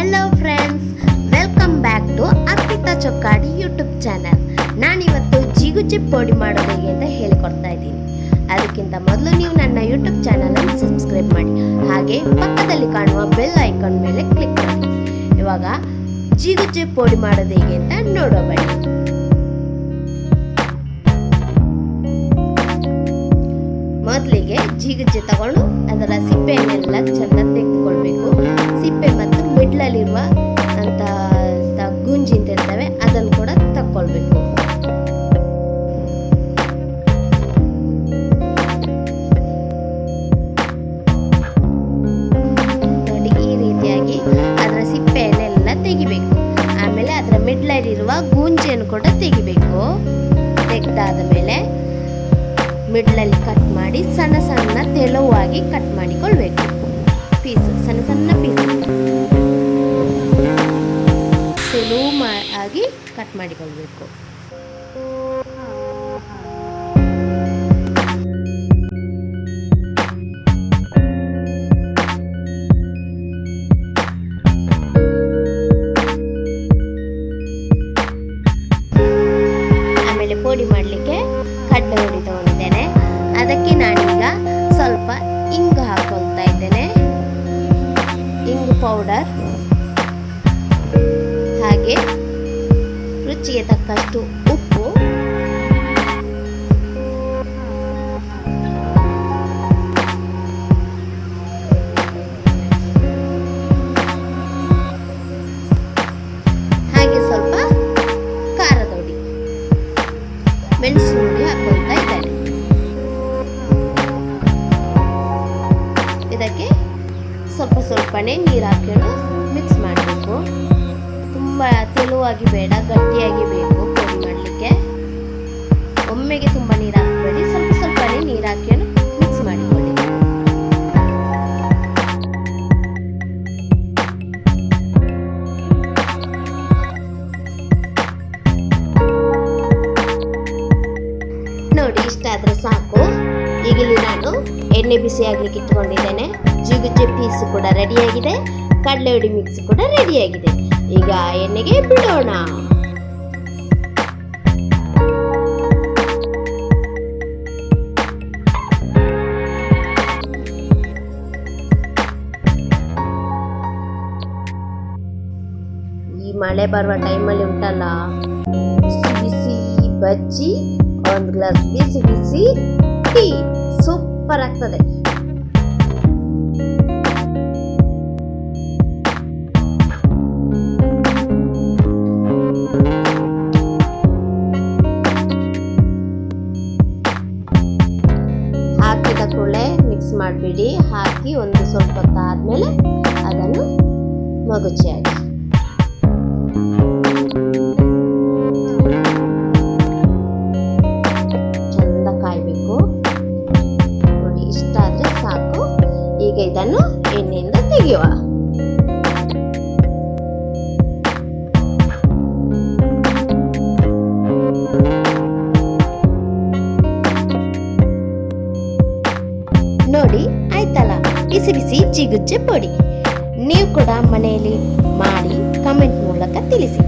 Hello friends, welcome back to Arpita Chokkadi YouTube channel. ನಾನಿವತ್ತು ಜಿಗುಜೆ ಪೋಡಿ ಮಾಡೋದು ಹೇಗೆ ಅಂತ ಹೇಳಿಕೊಡ್ತಾ ಇದ್ದೀನಿ. ಅದಕ್ಕಿಂತ ಮೊದಲು ನೀವು ನನ್ನ ಯೂಟ್ಯೂಬ್ ಚಾನಲನ್ನು ಸಬ್ಸ್ಕ್ರೈಬ್ ಮಾಡಿ, ಹಾಗೆ ಪಕ್ಕದಲ್ಲಿ ಕಾಣುವ ಬೆಲ್ ಐಕಾನ್ ಮೇಲೆ ಕ್ಲಿಕ್ ಮಾಡಿ. ಇವಾಗ ಜಿಗುಜೆ ಪೋಡಿ ಮಾಡೋದು ಹೇಗೆ ಅಂತ ನೋಡೋಣ. ಮೊದಲಿಗೆ ಜಿಗುಜೆ ತಗೊಂಡು ಅದರ ಸಿಪ್ಪೆಯನ್ನೆಲ್ಲ ಚೆಂದ ತೆಗೆದುಕೊಳ್ಬೇಕು. ಸಿಪ್ಪೆ ಮತ್ತು ಮಿಡ್ಲಲ್ಲಿರುವ ಅಂತ ಗುಂಜಿ ಅಂತ ಇರ್ತವೆ, ಅದನ್ನು ಕೂಡ ತಕ್ಕೊಳ್ಬೇಕು. ನೋಡಿ, ಈ ರೀತಿಯಾಗಿ ಅದರ ಸಿಪ್ಪೆಯನ್ನೆಲ್ಲ ತೆಗಿಬೇಕು. ಆಮೇಲೆ ಅದರ ಮಿಡ್ಲಲ್ಲಿರುವ ಗುಂಜಿಯನ್ನು ಕೂಡ ತೆಗಿಬೇಕು. ತೆಗೆದಾದ ಮೇಲೆ ಮಿಡ್ಲಲ್ಲಿ ಕಟ್ ಮಾಡಿ ಸಣ್ಣ ಸಣ್ಣ ತೆಳುವಾಗಿ ಕಟ್ ಮಾಡಿಕೊಳ್ಬೇಕು. ಪೀಸ್ ಸಣ್ಣ ಸಣ್ಣ ಪೀಸ್ ಆಗಿ ಕಟ್ ಮಾಡಿಕೊಳ್ಬೇಕು. ಆಮೇಲೆ ಪುಡಿ ಮಾಡಲಿಕ್ಕೆ ಕಡಲೆ ಹುಡಿ ತಗೊಂಡಿದ್ದೇನೆ. ಅದಕ್ಕೆ ನಾನೀಗ ಸ್ವಲ್ಪ ಇಂಗು ಹಾಕೊಳ್ತಾ ಇದ್ದೇನೆ. ಇಂಗು ಪೌಡರ್, ಹಾಗೆ ರುಚಿಗೆ ತಕ್ಕಷ್ಟು ಉಪ್ಪು, ಹಾಗೆ ಸ್ವಲ್ಪ ಖಾರದ ಹುಡಿ, ಮೆಣಸಿನ ಹುಡಿ ಹಾಕೊಳ್ತಾ ಇದ್ದೇನೆ. ಇದಕ್ಕೆ ಸ್ವಲ್ಪ ಸ್ವಲ್ಪನೇ ನೀರು ಹಾಕೊಂಡು ಮಿಕ್ಸ್ ಮಾಡಬೇಕು. ತುಂಬ ತೆಳುವಾಗಿ ಬೇಡ, ಗಟ್ಟಿಯಾಗಿ ಬೇಕು ಪುಡಿ ಮಾಡಲಿಕ್ಕೆ. ಒಮ್ಮೆಗೆ ತುಂಬ ನೀರು ಹಾಕಬೇಡಿ, ಸ್ವಲ್ಪ ಸ್ವಲ್ಪನೇ ನೀರು ಹಾಕೊಂಡು ಮಿಕ್ಸ್ ಮಾಡಿಕೊಳ್ಳಿ. ನೋಡಿ, ಇಷ್ಟಾದ್ರೆ ಸಾಕು. ಈಗಲೇ ನಾನು ಎಣ್ಣೆ ಬಿಸಿ ಆಗ್ಲಿಕ್ಕೆ ಇಟ್ಕೊಂಡಿದ್ದೇನೆ. ಜಿಗುಜೆ ಪೀಸ್ ಕೂಡ ರೆಡಿಯಾಗಿದೆ, ಕಡಲೆ ಹುಡಿ ಮಿಕ್ಸ್ ಕೂಡ ರೆಡಿಯಾಗಿದೆ. ಈಗ ಎಣ್ಣೆಗೆ ಬಿಡೋಣ. ಈ ಮಳೆ ಬರುವ ಟೈಮಲ್ಲಿ ಉಂಟಲ್ಲ, ಬಿಸಿ ಬಿಸಿ ಬಜ್ಜಿ, ಒಂದು ಗ್ಲಾಸ್ ಬಿಸಿ ಬಿಸಿ ಟೀ, ಸೂಪರ್ ಆಗ್ತದೆ. ಹಾಕಿದ ಕೂಡಲೇ ಮಿಕ್ಸ್ ಮಾಡಿಬಿಡಿ. ಹಾಕಿ ಒಂದು ಸ್ವಲ್ಪ ಹೊತ್ತು ಆದಮೇಲೆ ಅದನ್ನು ಮಗುಚಿಯಾಗಿ ಚಂದ ಕಾಯಬೇಕು. ನೋಡಿ, ಇಷ್ಟ ಆದರೆ ಸಾಕು. ಈಗ ಇದನ್ನು ಎಣ್ಣೆಯಿಂದ ತೆಗೆಯುವ. ನೋಡಿ, ಆಯ್ತಲ್ಲ ಬಿಸಿ ಬಿಸಿ ಜಿಗುಜೆ ಪುಡಿ. ನೀವು ಕೂಡ ಮನೆಯಲ್ಲಿ ಮಾಡಿ ಕಮೆಂಟ್ ಮೂಲಕ ತಿಳಿಸಿ.